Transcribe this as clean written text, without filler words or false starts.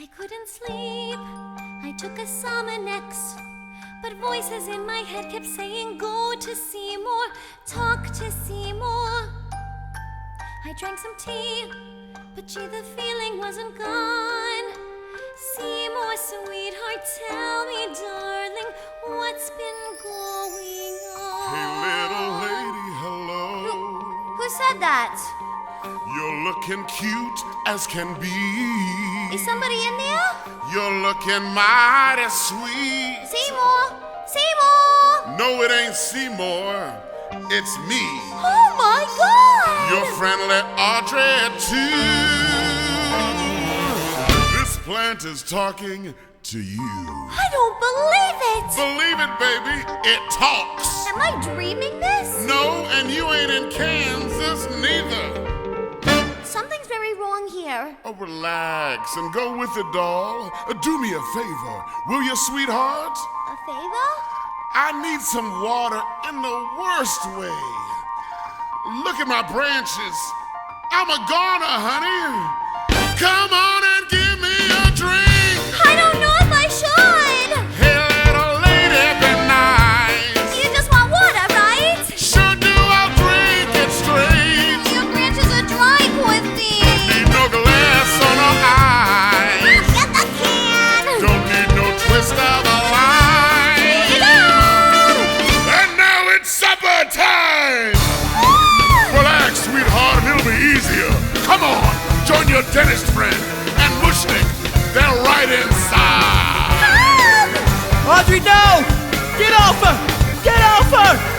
I couldn't sleep. I took a Sominex, but voices in my head kept saying, go to Seymour, talk to Seymour. I drank some tea, but gee, the feeling wasn't gone. Seymour, sweetheart, tell me, darling, what's been going on? Hey, little lady, hello. Who said that? You're looking cute as can be. Is somebody in there? You're looking mighty sweet. Seymour! Seymour! No, it ain't Seymour. It's me. Oh my God! Your friendly Audrey, too. This plant is talking to you. I don't believe it! Believe it, baby. It talks. Am I dreaming this? No, and you ain't in Kansas neither. Something's very wrong here. Oh, relax and go with it, doll. Do me a favor, will you, sweetheart? A favor? I need some water in the worst way. Look at my branches. I'm a goner, honey. Come on and give me a drink. I don't know if I should. Hey, little lady, be nice. You just want water, right? Sure do, I'll drink it straight. Your branches are dry with me. Need no glass or no ice. Get the can. Don't need no twist of the line. Get it on. And now it's supper time. Relax, sweetheart, and it'll be easier. Come on, join your dentist friend and Mushnik. They're right inside. Audrey, no! Get off her! Get off her!